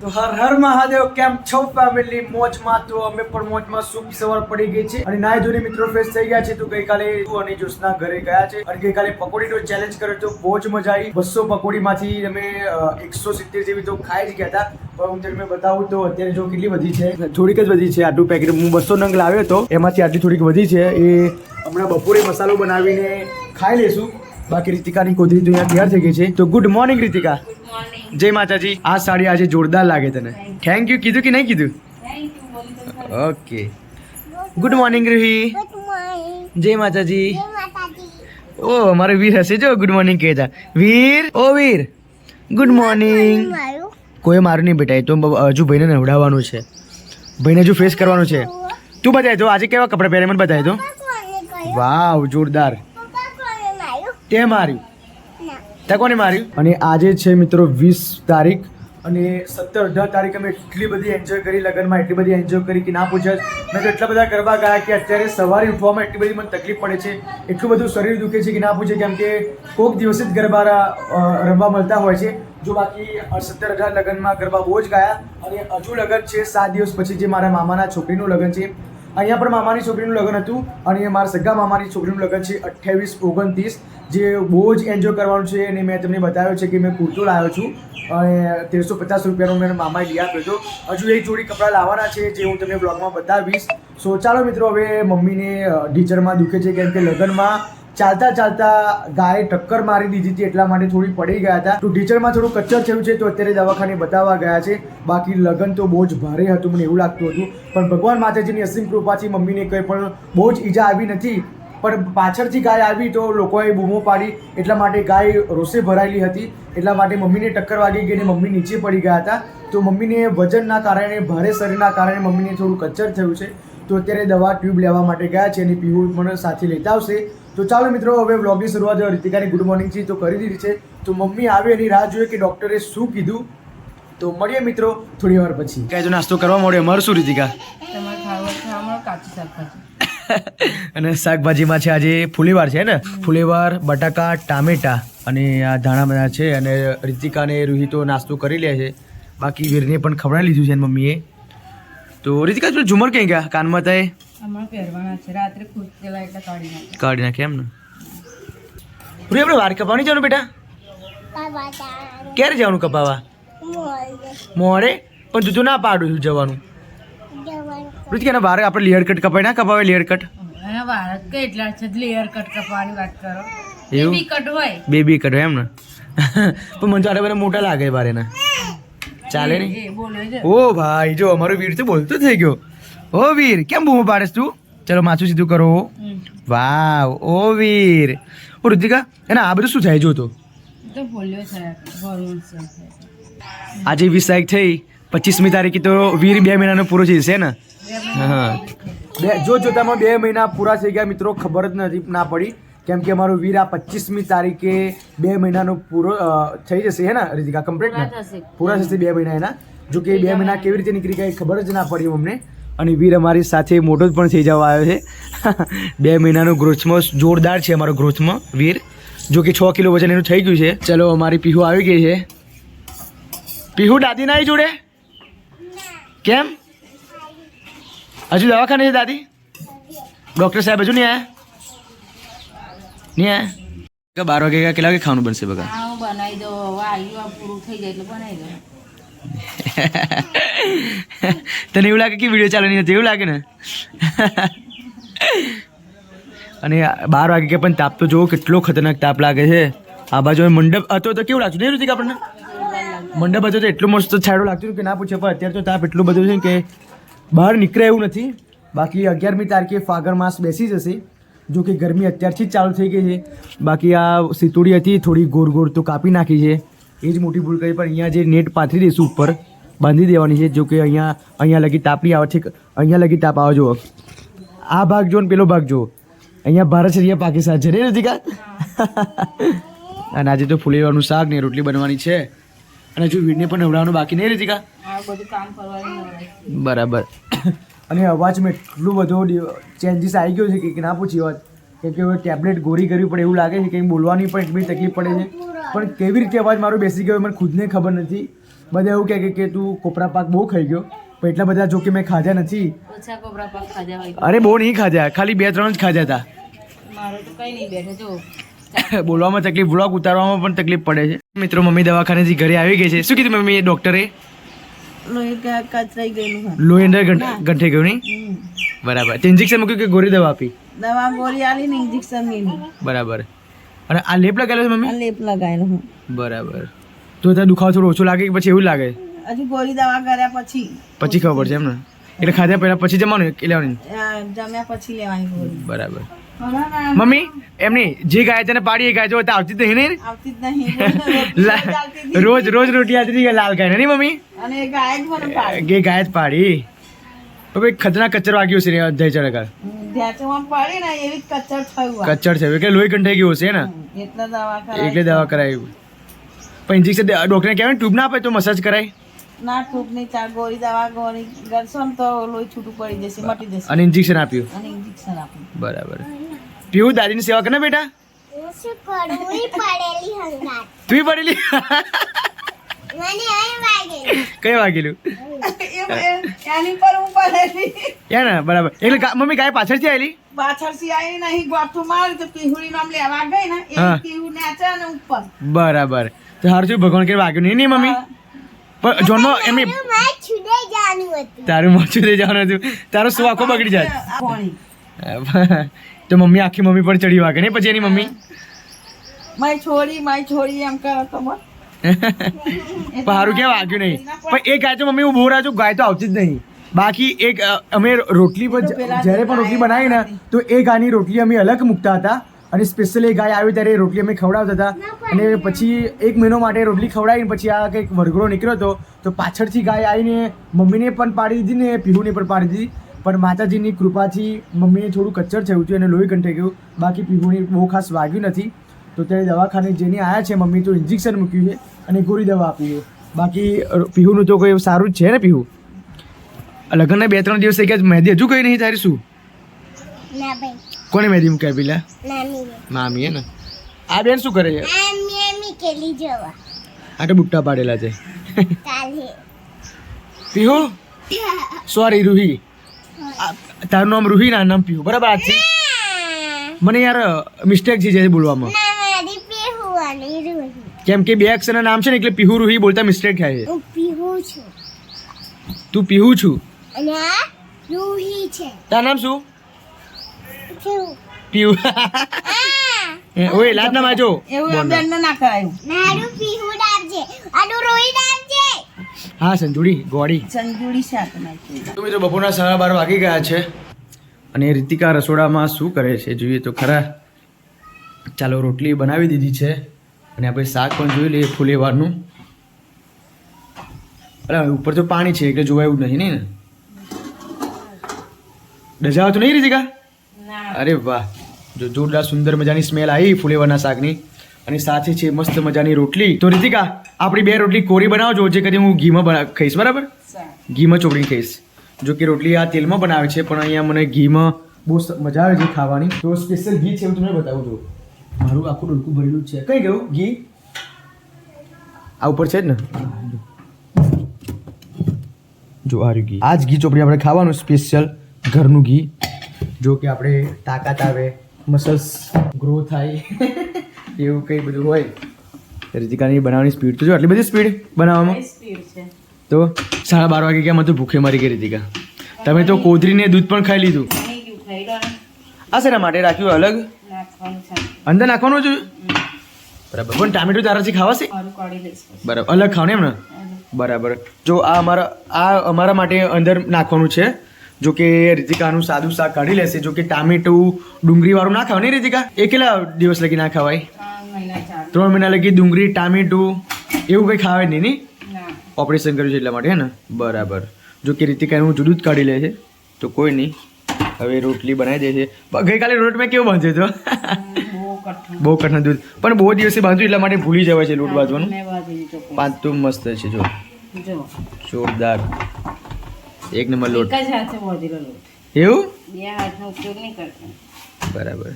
તો હર હર મહાદેવ, કેમ છો ફેમિલી? મોજમાં? તો અમે પણ મોજમાં. શુભ સવાર પડી ગઈ છે અને નાય ધોઈને મિત્રો ફ્રેશ થઈ ગયા છે. તો ગઈકાલે અને જોશના ઘરે ગયા છે અને ગઈકાલે પકોડીનો ચેલેન્જ કર્યો તો બહુ જ મજા આવી. 200 પકોડીમાંથી અમે 170 જેવી તો ખાઈ જ ગયા હતા. પણ હું તમને બતાવું તો અત્યારે જો કેટલી વધી છે, થોડીક જ વધી છે. આટલું પેકેટ હું 200 નંગ લાવ્યો હતો, એમાંથી આટલી થોડીક વધી છે. એ હમણાં બપોરે મસાલો બનાવીને ખાઈ લેશું. બાકી રીતિકાની કોથળી તો અહીંયા તૈયાર થઈ ગઈ છે. તો ગુડ મોર્નિંગ રીતિકા. જય માતાજી. આ સાડી આજે જોરદાર લાગે તને. થેન્ક યુ કીધું કે નહીં કીધું? ઓકે. Good morning Ruhi. જય માતાજી. ઓ મારો વીર હશે જો ગુડ મોર્નિંગ કહેતા. વીર, ઓ વીર, ગુડ મોર્નિંગ. કોઈ મારું નહીં બેટા, એ તો હજુ ભાઈને નવડાવવાનું છે, ભાઈને હજુ ફેસ કરવાનું છે. તું બતાય તો આજે કેવા કપડાં પહેરે મને બતાય તો. વાવ જોરદાર. તે માર્યું? તે કોને માર્યું? અને આજે છે મિત્રો 20 તારીખ અને 17-18 તારીખ અમે એટલી બધી એન્જોય કરી લગ્નમાં, એટલી બધી એન્જોય કરી કે ના પૂછે. મેં તો એટલા બધા ગરબા ગાયા કે અત્યારે સવારે ઉઠવામાં એટલી બધી મને તકલીફ પડે છે, એટલું બધું શરીર દુખે છે કે ના પૂછે. કેમ કે કોઈક દિવસે જ ગરબા રમવા મળતા હોય છે. જો બાકી 17-18 લગ્નમાં ગરબા બહુ જ ગાયા. અને હજુ લગ્ન છે 7 દિવસ પછી, જે મારા મામાના છોકરીનું લગ્ન છે. અહીંયા પણ મામાની છોકરીનું લગ્ન હતું અને મારા સગા મામાની છોકરીનું લગ્ન છે 28-29, જે બહુ જ એન્જોય કરવાનું છે. અને મેં તમને બતાવ્યો છે કે મેં કુર્તો લાવ્યો છું અને 1350 રૂપિયાનો મેં મામાએ લઈ આપ્યો હતો. હજુ એક જોડી કપડાં લાવવાના છે, જે હું તમને બ્લોગમાં બતાવીશ. સો ચાલો મિત્રો, હવે મમ્મીને ઢીચરમાં દુખે છે કેમ કે લગ્નમાં ચાલતા ચાલતા ગાયે ટક્કર મારી દીધી હતી, એટલા માટે થોડી પડી ગયા હતા. તો ટીચરમાં થોડું કચ્ચર થયું છે, તો અત્યારે દવાખાને બતાવવા ગયા છે. બાકી લગ્ન તો બહુ જ ભારે હતું, મને એવું લાગતું હતું. પણ ભગવાન માતાજીની અસીમ કૃપાથી મમ્મીને કંઈ પણ બહુ જ ઈજા આવી નથી. પણ પાછળથી ગાય આવી તો લોકોએ બૂમો પાડી, એટલા માટે ગાય રોષે ભરાયેલી હતી. એટલા માટે મમ્મીને ટક્કર વાગી ગઈ અને મમ્મી નીચે પડી ગયા હતા. તો મમ્મીને વજનના કારણે, ભારે શરીરના કારણે મમ્મીને થોડું કચ્ચર થયું છે. તો અત્યારે દવા ટ્યુબ લેવા માટે ગયા છે અને પીવું પણ સાથે લેતા આવશે. તો ચાલો મિત્રો, હવે વ્લોગની શરૂઆત રીતિકાની ગુડ મોર્નિંગ થી તો કરી દીધી છે. તો મમ્મી આવે એની રાહ જોઈએ કે ડૉક્ટરે શું કીધું. તો મળીએ મિત્રો થોડી વાર પછી. કઈ તો નાસ્તો કરવા મળ્યો. અમારું શું રીતિકા? અને શાકભાજીમાં છે આજે ફુલીવાર છે ને, ફુલીવાર, બટાકા, ટામેટા અને આ ધાણા બધા છે. અને રીતિકા અને રૂહી તો નાસ્તો કરી લે છે, બાકી વીરને પણ ખવડાવી લીધું છે મમ્મીએ. તો રીતિકા તું ઝુમર ક્યાં ગયા? કાનમાં થાય કાઢી નાખે એમ ને. રૂહી આપણે વાર કપાવવાની જવાનું બેટા? ક્યારે જવાનું કપાવા? મોડે? પણ તું તો ના પાડું છું જવાનું. રીતિકા વારે આપણે લેયર કટ કપાય ના કપાવે? લેયર કટ બેબી કટ હોય એમ ને. પણ મને તો આટલા બધા મોટા લાગે બારે ના ચાલે નહીં. ઓ ભાઈ જો અમારો વીર તો બોલતો થઈ ગયો. ઓ વીર, કેમ બૂમો પાડેસ તું? ચલો માથું સીધું કરો. વાવ, ઓ વીર. ઓ ઋતિકા, એના આ બધું શું થાય જોતો? આજે 20 તારીખ થઈ, 25મી તારીખે તો વીર 2 મહિનાનો પૂરો થઈ જશે ને. હા, જોતામાં 2 મહિના પૂરા થઈ ગયા મિત્રો, ખબર જ નથી ના પડી. કેમ કે અમારો વીર આ 25મી તારીખે 2 મહિનાનો પૂરો થઈ જશે હે ને રીતિકા? કમ્પ્લીટ ને પૂરા થશે 2 મહિના એના. જો કે 2 મહિના કેવી રીતે નીકળી ગયા ખબર જ ના પડી અમને. અને વીર અમારી સાથે મોટો જ પણ થઈ જવા આવ્યો છે. 2 મહિનાનો ગ્રોથમાં જોરદાર છે અમારો ગ્રોથમાં વીર. જો કે 6 કિલો વજન એનું થઈ ગયું છે. ચલો અમારી પીહુ આવી ગઈ છે. પીહુ દાદી ના જોડે કેમ? હજુ દવાખાને છે દાદી? ડૉક્ટર સાહેબ હજુ નહીં આયા? નહીં આયા? 12 વાગે કેટલા વાગે ખાવાનું બનશે? બગા બનાવી દો, પૂરું થઈ જાય એટલે બનાવી દો. તને એવું લાગે કે વિડીયો ચાલુ નહીં હતું? એવું લાગે ને. અને 12 વાગે કે પણ તાપ તો જોવો કેટલો ખતરનાક તાપ લાગે છે. આ બાજુ મંડપ હતો તો કેવું લાગતું નહીં ઋતિક? આપણને મંડપ હતો તો એટલું મસ્ત છાંયડો લાગતું કે ના પૂછે. પણ અત્યારે તો તાપ એટલું બધું છે કે બહાર નીકળે એવું નથી. બાકી 11મી તારીખે ફાગણ માસ બેસી જશે. જો કે ગરમી અત્યારથી જ ચાલુ થઈ ગઈ છે. બાકી આ સિતુડી હતી થોડી ગોળ ગોળ તો કાપી નાખી છે, એ જ મોટી ભૂલ કરી. પણ અહીંયા જે નેટ પાથરી દઈશું ઉપર બાંધી દેવાની છે. જો કે અહીંયા લગી તાપ નહીં આવે છે, અહીંયા લગી તાપ આવે. જુઓ આ ભાગ જો ને પેલો ભાગ જુઓ, અહીંયા ભારત છે, અહીંયા પાકિસ્તાન છે રે ઋતિકા. અને આજે તો ફુલેવાનું શાક ને રોટલી બનવાની છે. અને જો વીરને પણ નવડાવવાનું બાકી નહીં ઋતિકા? બરાબર. અને અવાજમાં એટલું બધો ચેન્જીસ આવી ગયો છે કે ના પૂછી વાત. કેમ કે હવે ટેબ્લેટ ગોળી કરવી પડે એવું લાગે છે, કંઈ બોલવાની પણ એટલી તકલીફ પડે છે. પણ કેવી રીતે અવાજ મારો બેસી ગયો મને ખુદને ખબર નથી. બધા એવું કહે કે તું કોપરા પાક બહુ ખાઈ ગયો, પણ એટલા બધા જો કે મેં ખાધા નથી. ઓછા કોપરા પાક ખાધા હોય તો. અરે બહુ નહીં ખાધા, ખાલી 2-3 જ ખાધા હતા. મારો તો કઈ નહીં બેઠો જો. બોલવામાં તકલીફ, વ્લોગ ઉતારવામાં પણ તકલીફ પડે છે. મિત્રો મમ્મી દવાખાનેથી ઘરે આવી ગઈ છે. શું કીધું મમ્મી ડોક્ટરે? લોહી અંદર ગંઠાઈ ગયું નહીં? બરાબર. તે ઇન્જેક્શન મૂક્યું કે ગોળી દવા આપી? દવા ગોળી આલી ને ઇન્જેક્શન લીધી. બરાબર. અને આ લેપ લગાવેલો છે મમ્મી? લેપ લગાવેલો હું. બરાબર. તો ત્યાં દુખાવો થોડો ઓછો લાગે કે પછી એવું લાગે? હજુ ગોળી દવા કર્યા પછી ખબર પડશે એમ ને? એટલે ખાધા પહેલા પછી જમવાનું કે લેવાની? જમ્યા પછી લેવાની ગોળી. બરાબર. મમ્મી એમની જે ગાય છે ને પાડી એ ગાય જો આવતી જ નહીં ને? આવતી જ નહીં. રોજ રોટલી આવતી હતી લાલ ગાય નહીં મમ્મી? અને એ ગાય જ મને પાડી. ગાય જ પાડી. ભાઈ ખતરનાક કચર વાગ્યું છે દહીં ચડકા. ધ્યાચમાં પાડી ને એવી કચ્ચર થયું. કચ્ચર છે એટલે લોહી કંઠાઈ ગયું હશે ને? એટલે દવા કરાવી. એટલે દવા કરાવી. પણ ઇન્જેક્શન ડોક્ટરને કહેવાય ટ્યુબ ના આપે તો મસાજ કરાય? ના ટૂંક ની ચાર ગોળી દવા ગોળી કરશો ને તો લોહી છૂટું પડી જશે, મટી જશે. અને ઇન્જેક્શન આપ્યું? અને ઇન્જેક્શન આપ્યું. બરાબર. પીવું દાદીની સેવા કરે ને બેટા? તું પડેલી? કઈ વાગેલું? એની પર હું પડેલી. યા ને બરાબર. એટલે મમ્મી ગાય પાછળથી આવેલી? પાછળથી આવી નહીં, ગોઠું મારી તો પીહુડી નામ લેવા ગઈ ને એ પીહું નાચે ને ઉપર. બરાબર. તો હારું થયું ભગવાન કે વાગ્યું નહીં મમ્મી? પણ જોનમાં એમની તારું મોચું થઈ જવાનું હતું, તારો શું આખો બગડી જાય. તો મમ્મી આખી મમ્મી પર ચડી વાગે ને પછી એની મમ્મી માય છોડી એમ કરો તો પણ સારું ક્યાં વાગ્યું નહીં. પણ એક ગાય તો મમ્મી હું બહુ છું, ગાય તો આવતી જ નહીં. બાકી એક અમે રોટલી પર જ્યારે પણ રોટલી બનાવી ને તો એ ગાયની રોટલી અમે અલગ મૂકતા હતા અને સ્પેશિયલ એ ગાય આવી ત્યારે રોટલી અમે ખવડાવતા હતા. અને પછી 1 મહિનો માટે રોટલી ખવડાવીને પછી આ કંઈક વરઘોડો નીકળ્યો હતો તો પાછળથી ગાય આવીને મમ્મીને પણ પાડી દીધી ને પીહુને પણ પાડી દીધી. પણ માતાજીની કૃપાથી મમ્મીને થોડું કચ્ચર થયું હતું અને લોહી કંઠાઈ ગયું. બાકી પીહુને બહુ ખાસ વાગ્યું નથી. તો ત્યારે દવાખાને જેને આવ્યા છે મમ્મી તો ઇન્જેક્શન મૂક્યું છે અને ગોળી દવા આપી છે. બાકી પીહુનું તો કોઈ સારું જ છે ને? પીહુ લગ્નના 2-3 દિવસ થઈ ગયા, મહેંદી હજુ કઈ નહીં તારી? શું કોને મહેંદી મૂક્યા પેલા? મામી હે ને? આ બેન શું કરે છે? આ તો બુટ્ટા પાડેલા છે. પીહુ સોરી રૂહી, તારું નામ રૂહી ના નામ પીહુ બરાબર? આજથી મને યાર મિસ્ટેક છે બોલવામાં, કેમ કે 2 અક્ષરના નામ છે ને એટલે પીહુ રૂહી બોલતા મિસ્ટેક થાય છે. તું પીહુ છું અને આ રૂહી છે. તારું નામ શું? પીહુ. ઓય લાજ ના માજો એવું બેન ના કરાયું. મારું પીહુ નામ છે, આનું રોહી નામ છે. હા સંજુડી ગોડી સંજુડી શાક નાખી. તો મિત્રો બપોરના 12:30 વાગી ગયા છે અને રીતિકા રસોડામાં શું કરે છે જોઈએ તો ખરા. ચાલો રોટલી બનાવી દીધી છે અને આપણે શાક પણ જોઈ લઈએ ફુલેવારનું. અરે ઉપર તો પાણી છે એટલે જોવા એવું નહીં ને? ડજાવ તો નહીં રીતિકા? અરે વાહ, જો જોરદાર સુંદર મજાની સ્મેલ આવી ફુલેવારના શાકની અને સાથે છે મસ્ત મજાની રોટલી. તો રીતિકા આપણી 2 રોટલી કોરી બનાવજો, જે કદી હું ઘીમાં ખાઈશ બરાબર? ઘીમાં ચોપડીને ખાઈશ. જો કે રોટલી આ તેલમાં બનાવે છે પણ અહીંયા મને ઘીમાં બહુ મજા આવે છે ખાવાની. તો સ્પેશિયલ ઘી છે હું તમને બતાવું છું. મારું આખું ડોલકું ભરેલું જ છે. કઈ ગયું ઘી? આ ઉપર છે જ ને? જો આ રહ્યું ઘી. આ જ ઘી ચોપડી આપણે ખાવાનું, સ્પેશિયલ ઘરનું ઘી. જો કે આપણે તાકાત આવે, મસલ્સ ગ્રો થાય એવું કંઈ બધું હોય. રીતિકાની બનાવવાની સ્પીડ તો જો આટલી બધી સ્પીડ બનાવવામાં. તો 12:30 વાગે ગયા, મને તો ભૂખે મરી ગઈ રીતિકા. તમે તો કોથરીને દૂધ પણ ખાઈ લીધું. આ શેના માટે રાખ્યું અલગ? અંદર નાખવાનું છે બરાબર. પણ ટામેટું તારાથી ખાવાશે બરાબર? અલગ ખાવ ને એમ ને? બરાબર. જો આ અમારા માટે અંદર નાખવાનું છે. જો કે રીતિકાનું સાદું શાક કાઢી લેશે. જો કે ટામેટું ડુંગળી વાળું ના ખાવ ને રીતિકા? એ કેટલા દિવસ લગી ના ખવાય? 3 મહિના લગી ડુંગળી ટામેટું એવું કંઈ ખાવે નહીં ને? ઓપરેશન કર્યું છે એટલા માટે હે ને? બરાબર. જો કે રીતિકા એનું જુદું જ કાઢી લે છે તો કોઈ નહીં. હવે રોટલી બનાવી દે છે. ગઈકાલે રોટ મેં કેવું બાંધ્યો હતો? બહુ કઠણ દૂધ, પણ બહુ દિવસે બાંધ્યું એટલા માટે ભૂલી જવાય છે લોટ બાંધવાનું. પાંચ તો મસ્ત છે જો, જોરદાર એક નંબર લોટ. એવું? બરાબર.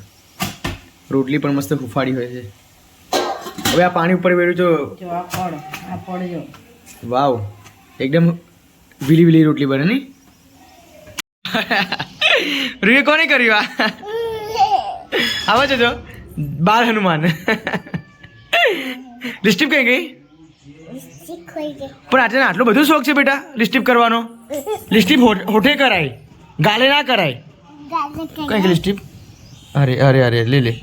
રોટલી પણ મસ્ત ફૂફાડી હોય છે. હવે આ પાણી ઉપર વેડ્યું તો વાવ એકદમ વીલી વીલી રોટલી બને નહીં રૂએ કોને કર્યું આવા છે જો બાલ હનુમાન લિપસ્ટિક કઈ ગઈ શીખવાઈ ગઈ પણ આજે આટલો બધો શોખ છે બેટા લિપસ્ટિક કરવાનો લિપસ્ટિક હોઠે કરાય ગાલે ના કરાય ગાલે કઈ કે લિપસ્ટિક અરે અરે અરે લે લે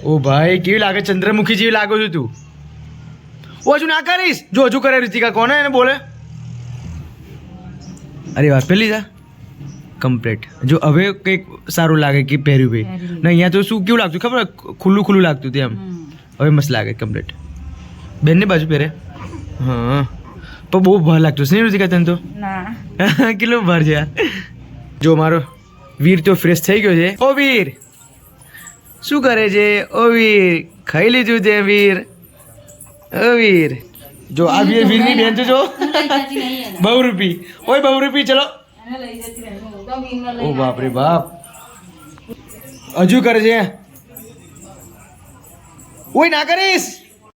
ઓ ભાઈ કેવી લાગે ચંદ્રમુખી જેવી લાગો છું તું ઓ હજુ ના કરીશ જો હજુ કરે રીતિકા કોને એને બોલે અરે વાત પેલી જા કમ્પ્લીટ જો હવે કંઈક સારું લાગે કે પહેર્યું ભાઈ ને અહીંયા તો શું કેવું લાગતું ખબર ખુલ્લું ખુલ્લું લાગતું હતું એમ હવે મસ્ત લાગે કમ્પ્લીટ બેનની બાજુ પહેરે હા પણ બહુ ભાર લાગતું છે નહીં રીતિકા તને તો ના કેટલો ભાર છે યાર જો મારો વીર તો ફ્રેશ થઈ ગયો છે ઓ વીર શું કરે છે ઓ વીર ખાઈ લીધું છે વીર ઓ વીર જો આ વીરની બેન તો જો બહુરૂપી ઓય બહુરૂપી ચલો ઓ બાપ રે બાપ હજુ કરે છે ઓય ના કરીશ